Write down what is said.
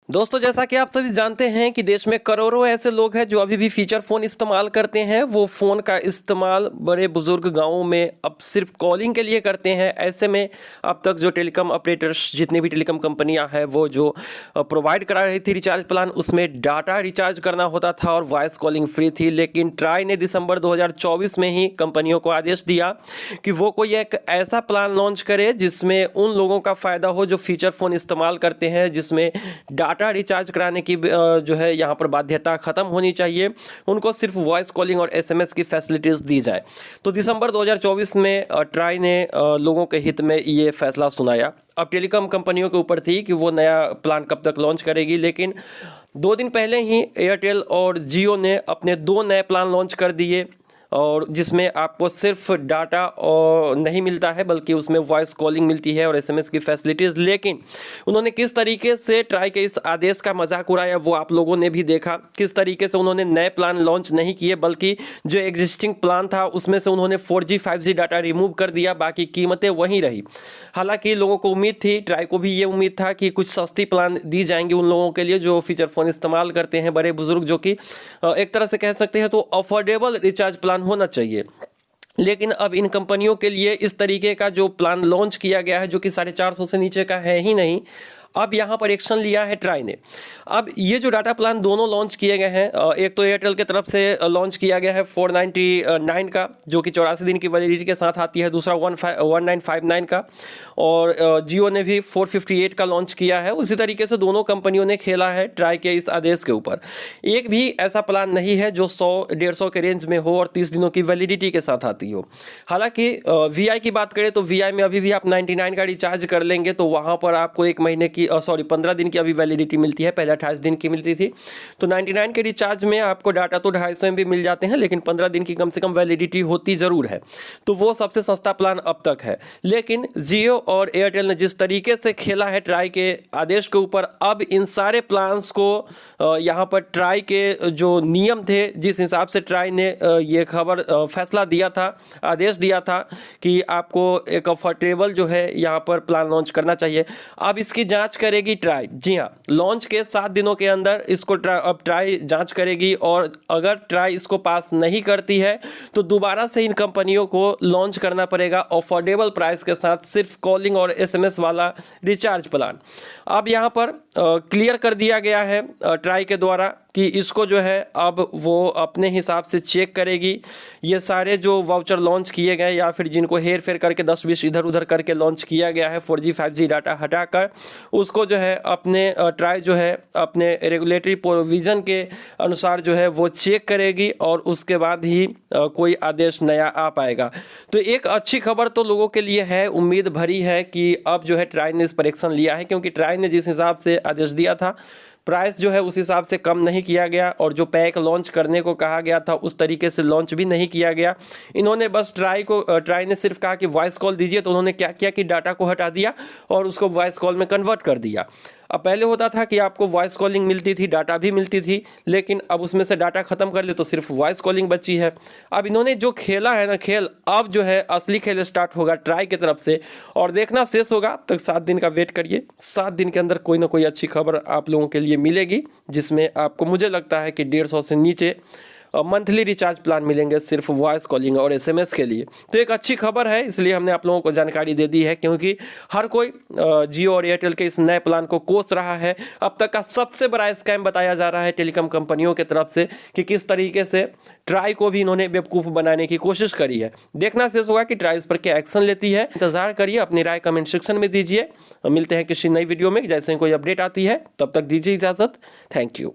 दोस्तों, जैसा कि आप सभी जानते हैं कि देश में करोड़ों ऐसे लोग हैं जो अभी भी फीचर फ़ोन इस्तेमाल करते हैं। वो फ़ोन का इस्तेमाल बड़े बुज़ुर्ग गाँवों में अब सिर्फ कॉलिंग के लिए करते हैं। ऐसे में अब तक जो टेलीकॉम ऑपरेटर्स, जितनी भी टेलीकॉम कंपनियां हैं, वो जो प्रोवाइड करा रही थी रिचार्ज प्लान, उसमें डाटा रिचार्ज करना होता था और वॉइस कॉलिंग फ्री थी। लेकिन ट्राई ने दिसंबर 2024 में ही कंपनियों को आदेश दिया कि वो कोई एक ऐसा प्लान लॉन्च करे जिसमें उन लोगों का फ़ायदा हो जो फीचर फ़ोन इस्तेमाल करते हैं, जिसमें डाटा रिचार्ज कराने की जो है यहाँ पर बाध्यता खत्म होनी चाहिए। उनको सिर्फ वॉइस कॉलिंग और एसएमएस की फैसिलिटीज़ दी जाए। तो दिसंबर 2024 में ट्राई ने लोगों के हित में ये फैसला सुनाया। अब टेलीकॉम कंपनियों के ऊपर थी कि वो नया प्लान कब तक लॉन्च करेगी, लेकिन 2 दिन पहले ही एयरटेल और जियो ने अपने 2 नए प्लान लॉन्च कर दिए, और जिसमें आपको सिर्फ डाटा और नहीं मिलता है बल्कि उसमें वॉइस कॉलिंग मिलती है और एसएमएस की फैसिलिटीज़। लेकिन उन्होंने किस तरीके से ट्राई के इस आदेश का मजाक उड़ाया वो आप लोगों ने भी देखा। किस तरीके से उन्होंने नए प्लान लॉन्च नहीं किए बल्कि जो एग्जिस्टिंग प्लान था उसमें से उन्होंने 4G 5G डाटा रिमूव कर दिया, बाकी कीमतें वहीं रही। हालांकि लोगों को उम्मीद थी, ट्राई को भी ये उम्मीद था कि कुछ सस्ती प्लान दी जाएंगी उन लोगों के लिए जो फीचर फ़ोन इस्तेमाल करते हैं, बड़े बुजुर्ग, जो कि एक तरह से कह सकते हैं तो अफोर्डेबल रिचार्ज प्लान होना चाहिए। लेकिन अब इन कंपनियों के लिए इस तरीके का जो प्लान लॉन्च किया गया है, जो कि 450 से नीचे का है ही नहीं, अब यहाँ पर एक्शन लिया है ट्राई ने। अब ये जो डाटा प्लान दोनों लॉन्च किए गए हैं, एक तो एयरटेल की तरफ से लॉन्च किया गया है 499 का, जो कि 84 दिन की वैलिडिटी के साथ आती है, दूसरा 1959 का, और जियो ने भी 458 का लॉन्च किया है। उसी तरीके से दोनों कंपनियों ने खेला है ट्राई के इस आदेश के ऊपर। एक भी ऐसा प्लान नहीं है जो 100-150 के रेंज में हो और 30 दिनों की वैलिडिटी के साथ आती हो। हालांकि वीआई की बात करें तो वीआई में अभी भी आप 99 का रिचार्ज कर लेंगे तो वहाँ पर आपको 1 महीने की 15 दिन की अभी वैलिडिटी मिलती है, पहले 28 दिन की मिलती थी। तो 99 के रिचार्ज में आपको डाटा तो 250 MB मिल जाते हैं, लेकिन 15 दिन की कम से कम वैलिडिटी होती ज़रूर है। तो वो सबसे सस्ता प्लान अब तक है। लेकिन जियो और एयरटेल ने जिस तरीके से खेला है ट्राई के आदेश के ऊपर, अब इन सारे प्लान्स को यहाँ पर ट्राई के जो नियम थे, जिस हिसाब से ट्राई ने ये खबर फैसला दिया था, आदेश दिया था कि आपको एक अफोर्डेबल जो है यहाँ पर प्लान लॉन्च करना चाहिए, अब इसकी जांच करेगी ट्राई। जी हाँ, लॉन्च के 7 दिनों के अंदर इसको अब ट्राई जांच करेगी, और अगर ट्राई इसको पास नहीं करती है तो दोबारा से इन कंपनियों को लॉन्च करना पड़ेगा अफोर्डेबल प्राइस के साथ सिर्फ कॉलिंग और एसएमएस वाला रिचार्ज प्लान। अब यहाँ पर क्लियर कर दिया गया है ट्राई के द्वारा कि इसको जो है अब वो अपने हिसाब से चेक करेगी। ये सारे जो वाउचर लॉन्च किए गए या फिर जिनको हेर फेर करके 10-20 इधर उधर करके लॉन्च किया गया है 4G 5G डाटा हटाकर, उसको जो है अपने ट्राई जो है अपने रेगुलेटरी प्रोविज़न के अनुसार जो है वो चेक करेगी और उसके बाद ही कोई आदेश नया आ पाएगा। तो एक अच्छी खबर तो लोगों के लिए है, उम्मीद भरी है कि अब जो है ट्राई ने इस पर एक्शन लिया है, क्योंकि ट्राई ने जिस हिसाब से आदेश दिया था प्राइस जो है उस हिसाब से कम नहीं किया गया, और जो पैक लॉन्च करने को कहा गया था उस तरीके से लॉन्च भी नहीं किया गया। इन्होंने बस ट्राई ने सिर्फ कहा कि वॉइस कॉल दीजिए, तो उन्होंने क्या किया कि डाटा को हटा दिया और उसको वॉइस कॉल में कन्वर्ट कर दिया। अब पहले होता था कि आपको वॉइस कॉलिंग मिलती थी, डाटा भी मिलती थी, लेकिन अब उसमें से डाटा खत्म कर ले तो सिर्फ वॉइस कॉलिंग बची है। अब इन्होंने जो खेला है ना खेल, अब जो है असली खेल स्टार्ट होगा ट्राई की तरफ से, और देखना शेष होगा। तक 7 दिन का वेट करिए, 7 दिन के अंदर कोई ना कोई अच्छी खबर आप लोगों के लिए मिलेगी, जिसमें आपको, मुझे लगता है कि 150 से नीचे मंथली रिचार्ज प्लान मिलेंगे सिर्फ वॉइस कॉलिंग और एसएमएस के लिए। तो एक अच्छी खबर है, इसलिए हमने आप लोगों को जानकारी दे दी है, क्योंकि हर कोई जियो और एयरटेल के इस नए प्लान को कोस रहा है। अब तक का सबसे बड़ा स्कैम बताया जा रहा है टेलीकॉम कंपनियों की तरफ से कि किस तरीके से ट्राई को भी इन्होंने बेवकूफ़ बनाने की कोशिश करी है। देखना शेष होगा कि ट्राई इस पर क्या एक्शन लेती है। इंतजार करिए, अपनी राय कमेंट सेक्शन में दीजिए। मिलते हैं किसी नई वीडियो में, जैसे कोई अपडेट आती है। तब तक दीजिए इजाज़त। Thank you.